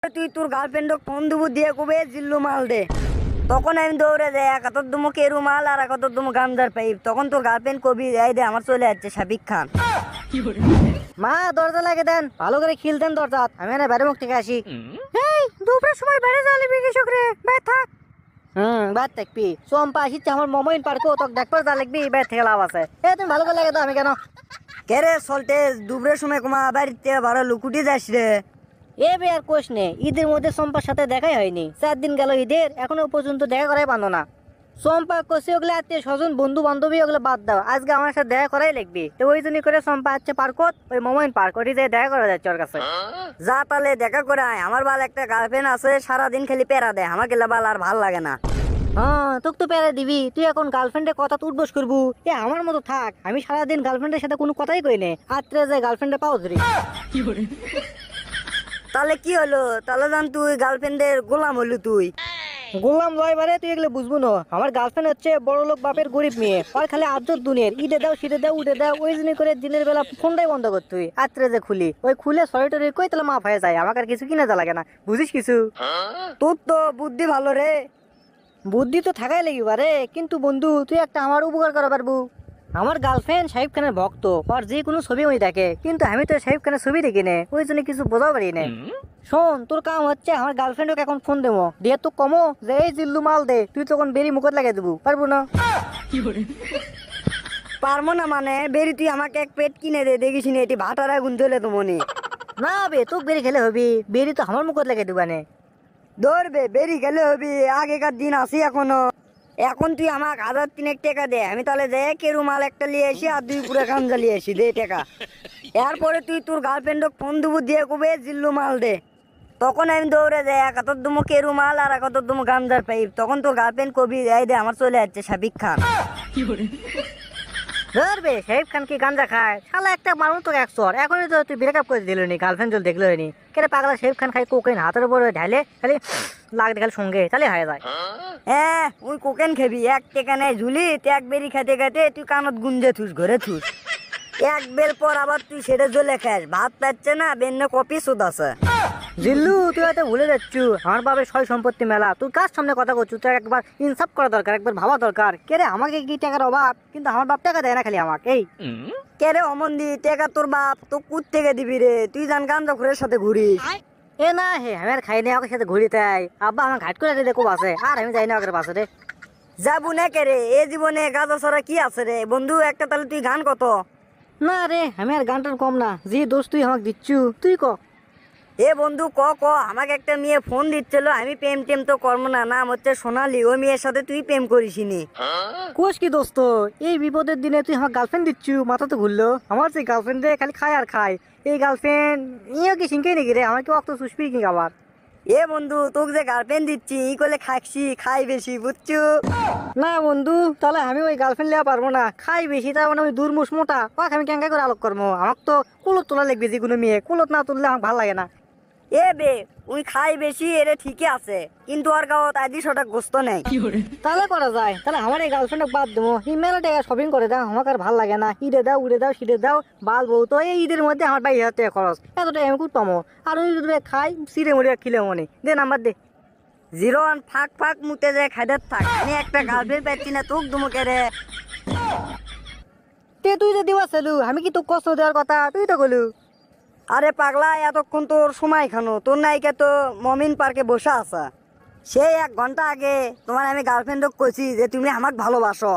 তুই তোর গার্লফ্রেন্ডক ফোন দেবো দিয়ে কবে জিল্লু মাল দে। তখন আমি দৌড়ে যাই এক হাতর দুমো কেরু মাল আর এক হাতর দুমো গামজার পাইপ। তখন তোর গার্লফ্রেন্ড কবি এই দে আমার চলে যাচ্ছে সাবিক খান। মা দরজা লাগে দেন, ভালো করে খিল দেন দরজা, আমি না বাইরে মুখ থেকে আসি। এই দুপুরের সময় বাইরে যালি বিকেশক রে, বাইরে থাক। বাদ থাকবি সোমপা আসিচ্ছে আমার মমইন পার্কও তোকে দেখবার যা লিখবি বাইরে থেকে লাভ আছে। এ তুমি ভালো করে লাগে তো আমি কেন কে রে সল্টে দুপুরের সময় কুমা বাড়িতে ভালো লুকুটি যাস রে। এ বে আর কোশ নে, ঈদের মধ্যে সোমপার সাথে দেখাই হয়নি, 4 দিন গেল ঈদের এখনো পর্যন্ত দেখা করাই পানো না। সোমপা কষে ওগুলো আত্মীয় স্বজন বন্ধু বান্ধবী ওগুলো বাদ দাও, আজকে আমার সাথে দেখা করাই লিখবি। তো ওই জন্য করে সোমপা হচ্ছে পার্কত ওই মমইন পার্কটি যে দেখা করা যাচ্ছে ওর কাছে। যা তাহলে দেখা করে আয়, আমার বাল একটা গার্লফ্রেন্ড আছে সারাদিন খালি প্যারা দেয়, আমাকে বাল আর ভাল লাগে না। হ্যাঁ তোকে তো প্যারা দিবি, তুই এখন গার্লফ্রেন্ডের কথা উঠবোস করবো। এ আমার মতো থাক, আমি সারাদিন গার্লফ্রেন্ডের সাথে কোনো কথাই কই নে, আত্রে যে গার্লফ্রেন্ডে পাও ধরি। তাহলে কি হলো, তাহলে জান তুই গার্লফ্রেন্ডের গোলাম হলো। তুই গোলাম লয় বারে তুই এগুলো বুঝবো না। আমার গার্লফ্রেন্ড হচ্ছে বড় লোক বাপের গরিব মেয়ে, আর খালি আদর দুনিয়ার ঈদে দাও শীতে দাও উঠে দাও, ওই জন্য করে দিনের বেলা ফোনটাই বন্ধ কর তুই। আত্রে যে খুলি ওই খুলে সরিটরি কই তাহলে মাফ হয়ে যায়, আমাকে আর কিছু কিনে যা লাগে না, বুঝিস কিছু। তোর তো বুদ্ধি ভালো রে। বুদ্ধি তো থাকাই লাগবে রে, কিন্তু বন্ধু তুই একটা আমার উপকার করা পারবো। আমার গার্লফ্রেন্ড শাহিব খানের ভক্ত, আর যে কোনো ছবি ওই দেখে, কিন্তু আমি তো শাহিব খানের ছবি দেখি না, ওই জন্য কিছু বোঝা পারি না। শোন তোর কাম হচ্ছে আমার গার্লফ্রেন্ডকে এখন ফোন দেবো দিয়ে তো কমো যে এই জিল্লু মাল দে, তুই তখন বেরি মুখত লাগিয়ে দেবো। পারবো না? পারবো না মানে বেরি তুই আমাকে এক পেট কিনে দে, দেখিস নি এটি ভাটার আগুন জ্বলে তো মনে না বে, তোকে বেরি খেলে হবি, বেরি তো আমার মুখত লাগিয়ে দেবো না। ধরবে বেরি খেলে হবি, আগেকার দিন আসি এখনো। এখন তুই আমাকে 1000 টাকা দে, আমি তাহলে দে কেরু মাল একটা নিয়ে আসি আর 2 পুরো গামজা নিয়ে আসি, দে টাকা। এরপরে তুই তোর গার্লফ্রেন্ডক ফোন দেবো দিয়ে কবে জিল্লু মাল দে। তখন আমি দৌড়ে যাই এক হাতর দুমো কেরু মাল আর এক হাতর দুমো গামজার পাইপ। তখন তোর গার্লফ্রেন্ড কবি এই দে আমার চলে যাচ্ছে সাবিক খান। ধরবে শাহিব খান কি গাঞ্জা খায় শালা, একটা মানুষ তো 100। এখনই তো তুই ব্রেকআপ করে দিল নি, গার্লফ্রেন্ড জল দেখলো নি কেটে পাগলা। শাহিব খান খাই কোকেন হাতের উপরে ঢালে খালি লাগ দেখাল সঙ্গে তাহলে হয়ে যায়। হ্যাঁ ওই কোকেন খেবি, 1 টাকা নেই ঝুলি, এক বেরি খেতে খেতে তুই কানত গুঞ্জে থুস ঘরে থুস। এক বের পর আবার তুই সেটা জ্বলে খাস, ভাত পাচ্ছে না বেন্ন কপি সুদ আছে। জিল্লু তুই হয়তো ভুলে যাচ্ছু, আমার বাবার সয় সম্পত্তি মেলা, তুই কার সামনে কথা করছু? তুই একবার ইনসাফ করা দরকার, একবার ভাবা দরকার। কে রে আমাকে কি টাকার অভাব, কিন্তু আমার বাপ টাকা দেয় না খালি আমাকে। এই কে রে অমন্দি টাকা তোর বাপ তো কুত থেকে দিবি রে, তুই জান গাঞ্জা ঘুরের সাথে ঘুরিস। এ না হে আমি আর খাই না ওকে সাথে ঘুরি, তাই আব্বা আমার ঘাট করে দেখো বাসে, আর আমি যাই না ওকে বাসে রে। যাবো না কে রে, এ জীবনে গাঁজা ছাড়া কি আছে রে বন্ধু। একটা তাহলে তুই গান কত? না রে আমি আর গানটার কম না, যে দোষ তুই আমাকে দিচ্ছু তুই ক। এ বন্ধু ক ক, আমাকে একটা মেয়ে ফোন দিচ্ছিল, আমি প্রেম টেম তো করবো না, নাম হচ্ছে সোনালি, ওই মেয়ের সাথে তুই প্রেম করিসনি। কোষ কি দোস্ত, এই বিপদের দিনে তুই আমার গার্লফ্রেন্ড দিচ্ছু, মাথা তো ঘুরলো। আমার যে গার্লফ্রেন্ড রে খালি খায় আর খায়, এই গার্লফ্রেন্ড ইয়ে কি সিংকেই নাকি রে, আমার কি অক্ত সুস্পি কি আবার। এ বন্ধু তোকে যে গার্লফ্রেন্ড দিচ্ছি ই করলে খাচ্ছি, খাই বেশি বুঝছু। না বন্ধু তাহলে আমি ওই গার্লফ্রেন্ড নেওয়া পারবো না, খাই বেশি তার মানে ওই দুর্মুষ মোটা, ওকে আমি কেঙ্কা করে আলোক করবো। আমার তো কুলত তোলা লাগবে, যে কোনো মেয়ে কুলত না তুললে আমার ভালো লাগে না। এ বে উনি খাই বেশি এরে ঠিকই আছে, কিন্তু আর গাঁত আদি সটা গোস্ত নেই। তাহলে করা যায়, তাহলে আমার এই গার্লফ্রেন্ডকে বাদ দেবো, এই মেলা টাকা শপিং করে দাও, আমাকে আর ভালো লাগে না। ঈদে দাও উড়ে দাও শীতে দাও বাল বউ, তো এই ঈদের মধ্যে আমার 22,000 টাকা খরচ, এতটা আমি করতাম। আর ওই যদি খাই সিরে মুড়ে খিলে মনে দে নাম্বার দে। 01 ফাঁক ফাঁক মুতে যায় খাইদার থাক, আমি একটা গার্লফ্রেন্ড পাচ্ছি না তোক দুমুকে রে। তে তুই যে দিবা চালু, আমি কি তোক কষ্ট দেওয়ার কথা তুই তো গলু। আরে পাগলা এতক্ষণ তোর সময় খানো, তোর নায়িকা তো মমিন পার্কে বসে আসা। সেই 1 ঘন্টা আগে তোমার আমি গার্লফ্রেন্ডক কইছি যে তুমি আমাকে ভালোবাসো।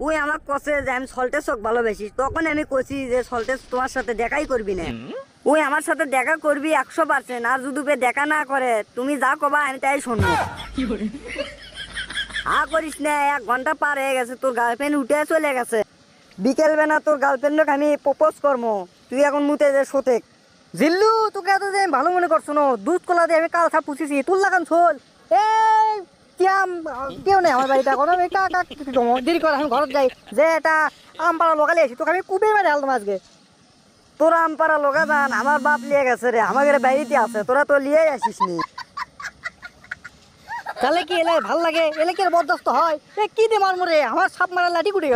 ওই আমাকে কছে যে আমি সল্টে চোখ ভালোবাসি, তখন আমি কইছি যে সল্টে তোমার সাথে দেখাই করবি না। ওই আমার সাথে দেখা করবি 100%, আর যদি দেখা না করে তুমি যা কবা আমি তাই শুনবো। করিস না, 1 ঘন্টা পার হয়ে গেছে, তোর গার্লফ্রেন্ড উঠে চলে গেছে। বিকেল বেলা তোর গার্লফ্রেন্ডকে আমি প্রপোজ করবো, তুই এখন মুতে যে সোতে। জিল্লু তোকে এত যে ভালো মনে করছো না, দুধ কলা দিয়ে আমি কাল সব পুষিছি, তুল লাগান ছোল। এই কেউ নেই আমার বাড়িতে এখন, আমি দেরি করে আমি ঘরত যাই, যে এটা আমপাড়া লোকালে আসি, তোকে আমি কুপে মেরে আলতাম আজকে। তোরা আমপাড়া লোকা যান, আমার বাপ লিয়ে গেছে রে, আমাদের বাড়িতে আছে, তোরা তো লিয়ে আসিস নি। তাহলে কি এলে ভাল লাগে, এলে কি আর বরদাস্ত হয়? কি দে মারমরে আমার সাপ মারা লাঠি কুটে গেল।